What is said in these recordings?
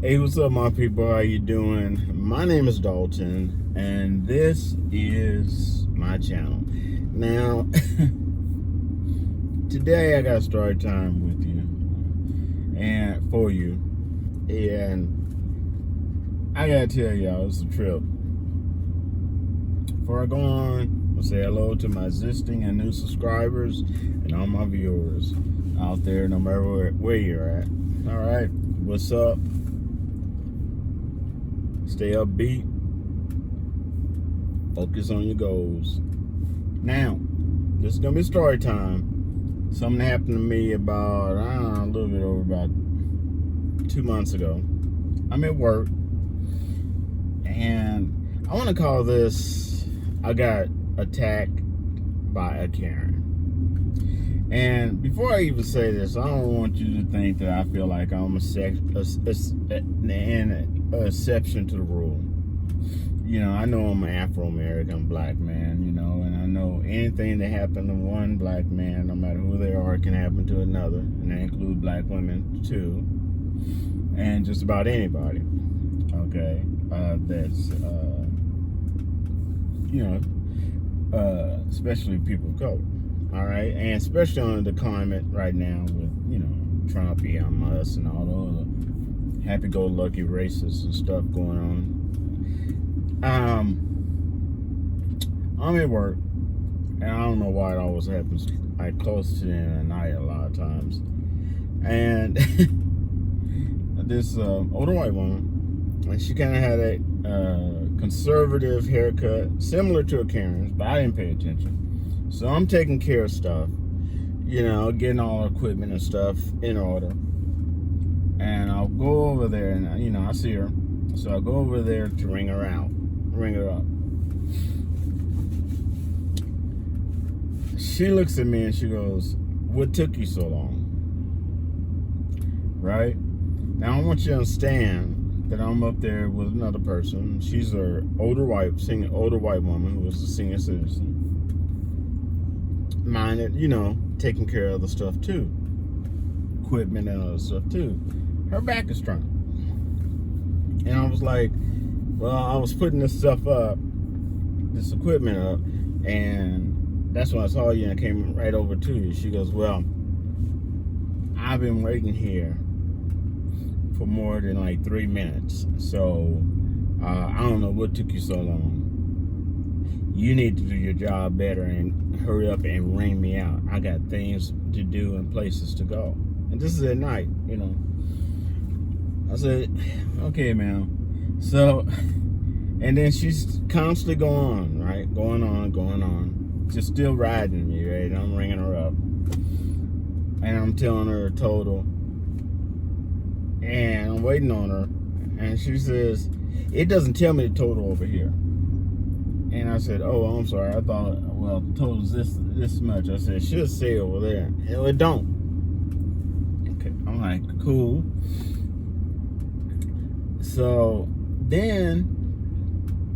Hey, what's up, my people? How you doing? My name is Dalton, and this is my channel. Now, today I got a story time with you, and for you, and I gotta tell y'all, it's a trip. Before I go on, I'll say hello to my existing and new subscribers and all my viewers out there, no matter where you're at. All right, what's up? Stay upbeat. Focus on your goals. Now, this is gonna be story time. Something happened to me about, I don't know, a little bit over about 2 months ago. I'm at work, and I want to call this, I got attacked by a Karen. And before I even say this, I don't want you to think that I feel like I'm an exception to the rule. You know, I know I'm an Afro-American black man, you know, and I know anything that happened to one black man, no matter who they are, can happen to another. And that includes black women, too. And just about anybody, okay, that's, you know, especially people of color. All right, and especially on the climate right now with, you know, Trump, Elon Musk, and all the other happy-go-lucky racists and stuff going on. I'm at work, and I don't know why it always happens like close to the end of the night a lot of times. And this older white woman, and she kind of had a conservative haircut, similar to a Karen's, but I didn't pay attention. So I'm taking care of stuff, you know, getting all our equipment and stuff in order. And I'll go over there and, you know, I see her. So I'll go over there to ring her up. She looks at me and she goes, "What took you so long?" Right? Now I want you to understand that I'm up there with another person. She's an older white woman who is a senior citizen. Minded, you know, taking care of the stuff too, equipment and other stuff too. Her back is turned, and I was like, well, I was putting this stuff up, this equipment up, and that's when I saw you and I came right over to you. She goes, "Well, I've been waiting here for more than like 3 minutes, so I don't know what took you so long. You need to do your job better and hurry up and ring me out. I got things to do and places to go." And this is at night, you know. I said, "Okay, ma'am." So, and then she's constantly going on, just still riding me, right? And I'm ringing her up, and I'm telling her a total, and I'm waiting on her, and she says, "It doesn't tell me the total over here." And I said, "Oh, I'm sorry. I thought, well, the total's this much." I said, "It should say over there." Hell, it don't. Okay, I'm like, cool. So then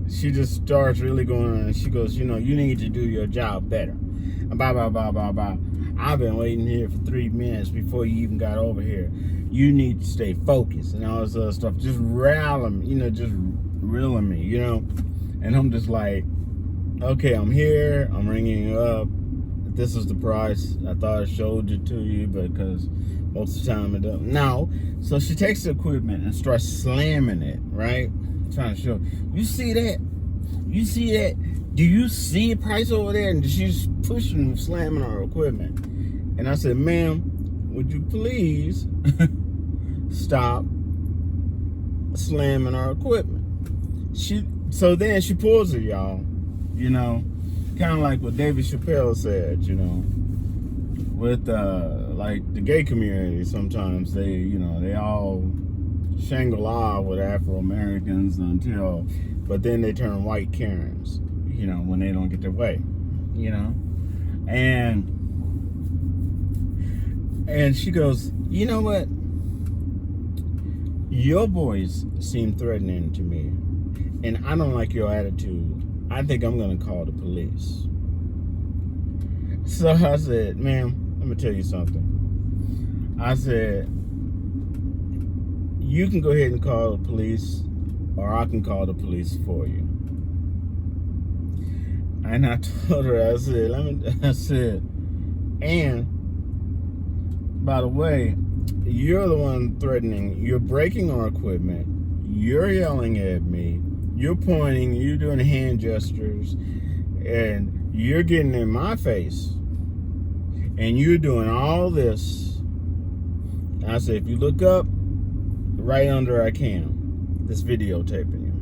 she just starts really going on, and she goes, "You know, you need to do your job better. Blah, blah, blah, blah, blah. I've been waiting here for 3 minutes before you even got over here. You need to stay focused," and all this other stuff. Just rallying me, you know, just reeling me, you know. And I'm just like, okay, I'm here. I'm ringing you up. This is the price. I thought I showed it to you, because most of the time it doesn't. No. So she takes the equipment and starts slamming it, right? Trying to show. You see that? You see that? Do you see the price over there? And she's pushing and slamming our equipment. And I said, "Ma'am, would you please stop slamming our equipment?" So then she pulls it, y'all. You know, kind of like what David Chappelle said, you know, with like the gay community. Sometimes they, you know, they all Shangri-La with Afro-Americans but then they turn white Karens, you know, when they don't get their way, you know. And she goes, "You know what? Your voice seemed threatening to me, and I don't like your attitude. I think I'm going to call the police." So I said, "Ma'am, let me tell you something." I said, you can go ahead and call the police, or I can call the police for you. And I told her, I said, and by the way, you're the one threatening. You're breaking our equipment. You're yelling at me. You're pointing. You're doing hand gestures. And you're getting in my face. And you're doing all this. And I said, if you look up, right under our cam, this videotaping you.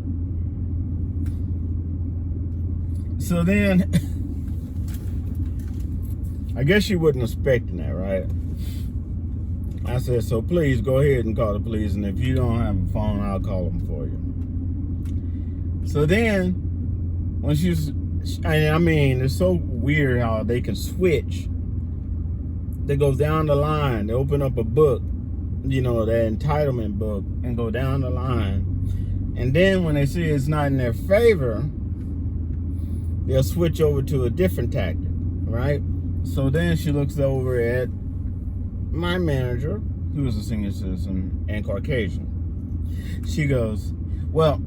So then, I guess you wasn't expecting that, right? I said, so please go ahead and call the police, and if you don't have a phone, I'll call them for you. So then, when I mean, it's so weird how they can switch. They go down the line, they open up a book, you know, that entitlement book, and go down the line. And then when they see it's not in their favor, they'll switch over to a different tactic, right? So then she looks over at my manager, who is a senior citizen and Caucasian. She goes, well,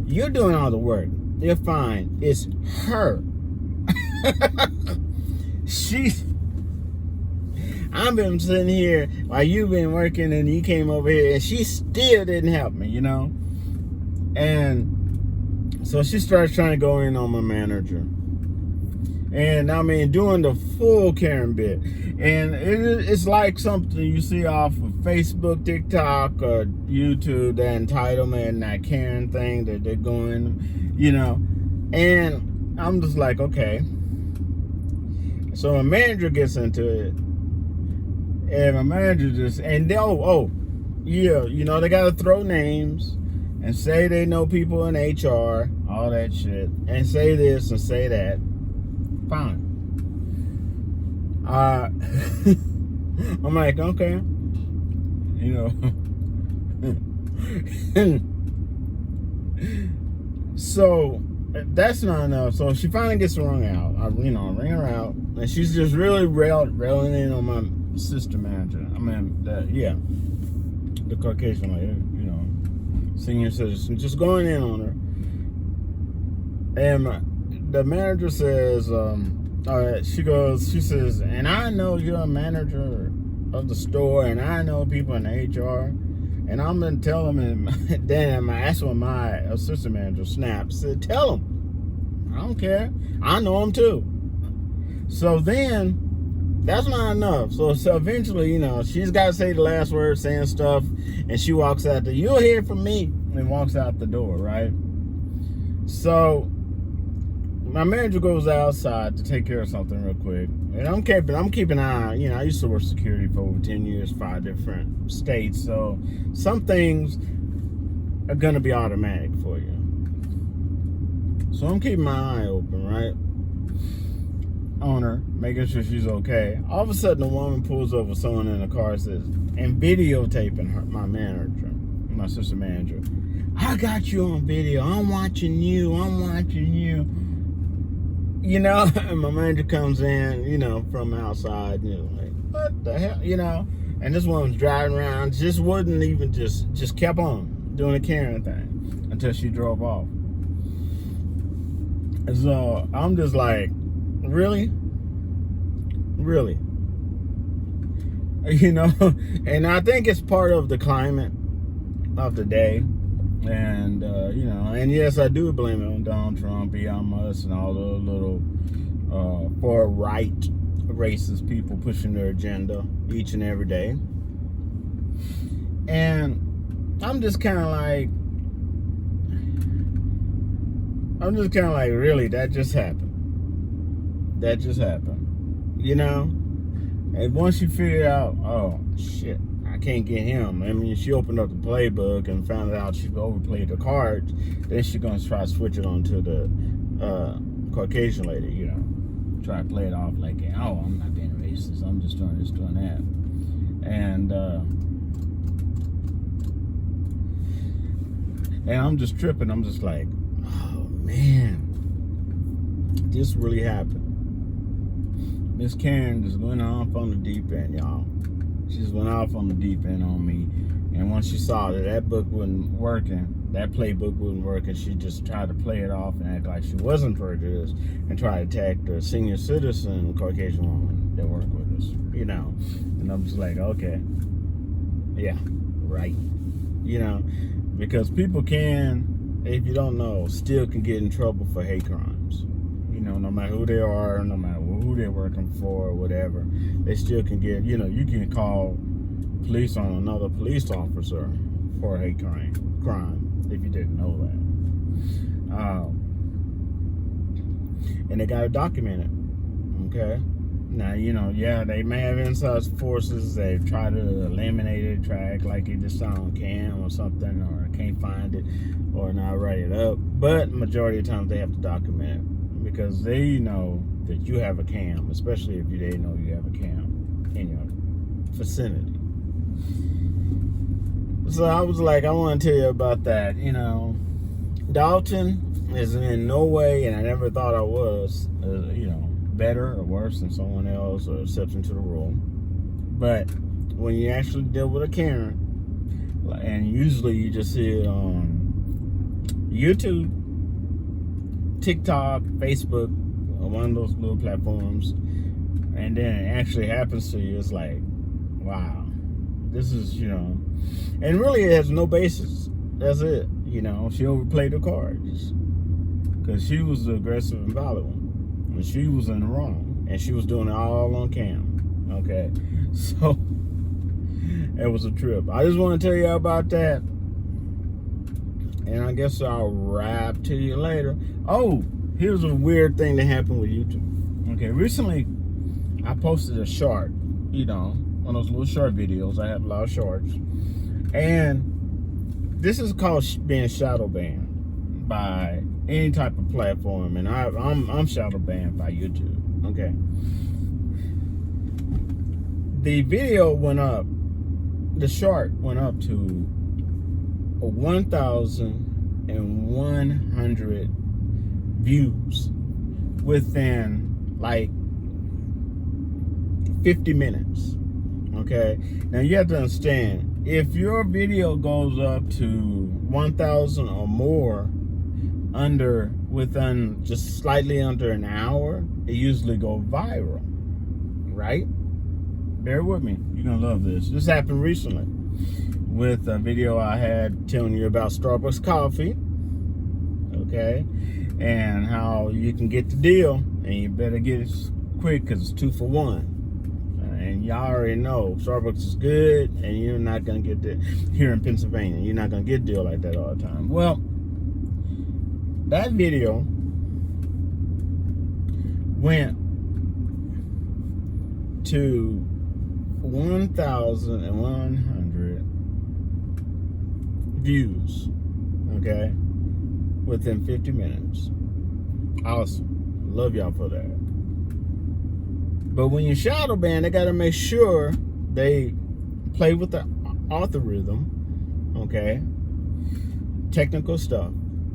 you're doing all the work. You're fine. It's her. I've been sitting here while you've been working, and you came over here, and she still didn't help me, you know? And so she starts trying to go in on my manager. And I mean, doing the full Karen bit. And it's like something you see off of Facebook, TikTok, or YouTube, that entitlement and that Karen thing that they're going, you know. And I'm just like, okay. So my manager gets into it. And my manager just, and they, yeah, you know, they got to throw names and say they know people in HR, all that shit, and say this and say that. Fine. I'm like, okay, you know. So that's not enough. So she finally gets rung out. I ring her out, and she's just really railing in on my sister manager. I mean, the Caucasian lady, you know, senior citizen, just going in on her. And the manager says, she says, and I know you're a manager of the store, and I know people in HR, and I'm gonna tell them. And then that's when my assistant manager snapped, said, tell them. I don't care. I know them too. So then, that's not enough. So eventually, you know, she's got to say the last word, saying stuff, and she walks out you'll hear from me, and walks out the door, right? So my manager goes outside to take care of something real quick, and I'm keeping an eye. You know, I used to work security for over 10 years, 5 different states, so some things are gonna be automatic for you. So I'm keeping my eye open, right, on her, making sure she's okay. All of a sudden, a woman pulls over someone in the car, says, and videotaping her, my manager, my sister manager. I got you on video. I'm watching you. You know, and my manager comes in, you know, from outside, you know, like, what the hell, you know? And this woman's driving around, just wouldn't even, just kept on doing the Karen thing until she drove off. And so I'm just like, really? You know? And I think it's part of the climate of the day. And, you know, and yes, I do blame it on Donald Trump, Elon Musk, and all the little far-right racist people pushing their agenda each and every day. And I'm just kind of like, really, that just happened. You know? And once you figure out, oh, shit, I can't get him. I mean, she opened up the playbook and found out she overplayed the cards. Then she's going to try to switch it on to the Caucasian lady, you know. Try to play it off like, oh, I'm not being racist. I'm just doing this, doing that. And I'm just tripping. I'm just like, oh, man. This really happened. Miss Karen just went off on the deep end, y'all. She just went off on the deep end on me. And once she saw that book wasn't working, that playbook wasn't working, she just tried to play it off and act like she wasn't prejudiced and try to attack the senior citizen Caucasian woman that worked with us, you know. And I'm just like, okay, yeah, right. You know, because people can, if you don't know, still can get in trouble for hate crimes. You know, no matter who they are, no matter who they're working for or whatever, they still can get, you know, you can call police on another police officer for a hate crime if you didn't know that. And they got to document it, okay? Now, you know, yeah, they may have inside forces. They try to eliminate it, try to act like it just on cam or something, or can't find it, or not write it up. But majority of the time they have to document it because they know that you have a cam, especially if they know you have a cam in your vicinity. So I was like, I want to tell you about that. You know, Dalton is in no way, and I never thought I was, you know, better or worse than someone else or exception to the rule. But when you actually deal with a Karen, and usually you just see it on YouTube, TikTok, Facebook, or one of those little platforms, and then it actually happens to you, it's like, wow, this is, you know, and really it has no basis. That's it. You know, she overplayed the cards because she was the aggressive and violent one. And she was in the wrong, and she was doing it all on cam. Okay, so it was a trip. I just want to tell you about that, and I guess I'll rap to you later. Oh, here's a weird thing that happened with YouTube. Okay, recently I posted a short, you know, one of those little short videos. I have a lot of shorts, and this is called being shadow banned by any type of platform, and I'm shadow banned by YouTube. Okay, the video went up, the short went up to 1,100 views within like 50 minutes. Okay, now you have to understand, if your video goes up to 1,000 or more within just slightly under an hour, it usually goes viral, right? Bear with me, you're gonna love this. This happened recently with a video I had telling you about Starbucks coffee, okay, and how you can get the deal, and you better get it quick because it's 2 for 1. And y'all already know Starbucks is good, and you're not gonna get that here in Pennsylvania. You're not gonna get a deal like that all the time. Well, that video went to 1,100 views, okay, within 50 minutes. Awesome. Love y'all for that. But when you shadow ban, they got to make sure they play with the algorithm, okay, technical stuff,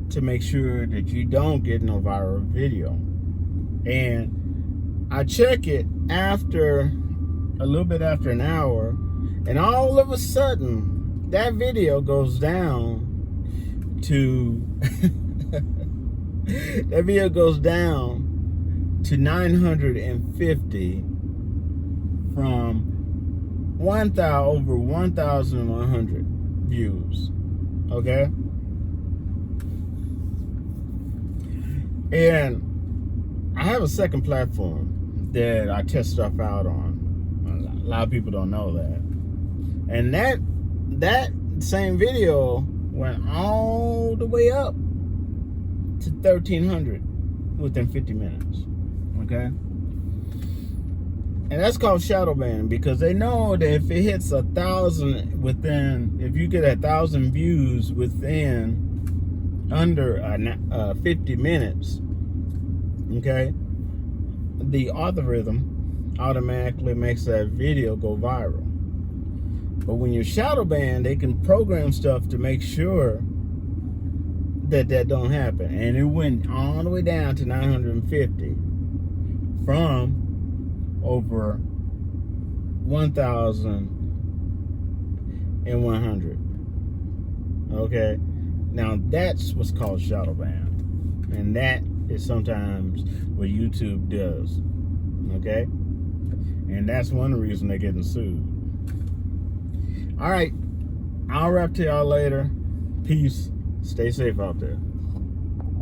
to make sure that you don't get no viral video. And I check it after a little bit after an hour, and all of a sudden that video goes down to that video goes down to 950 from over 1,100 views. Okay, and I have a second platform that I test stuff out on. A lot of people don't know that. And that same video went all the way up to 1,300 within 50 minutes. Okay? And that's called shadow banning, because they know that if it hits 1,000 if you get 1,000 views within under 50 minutes, okay, the algorithm automatically makes that video go viral. But when you're shadow banned, they can program stuff to make sure that don't happen. And it went all the way down to 950 from over 1,000 and 100. Okay, now that's what's called shadow ban, and that is sometimes what YouTube does. Okay, and that's one reason they're getting sued. All right, I'll wrap to y'all later. Peace. Stay safe out there.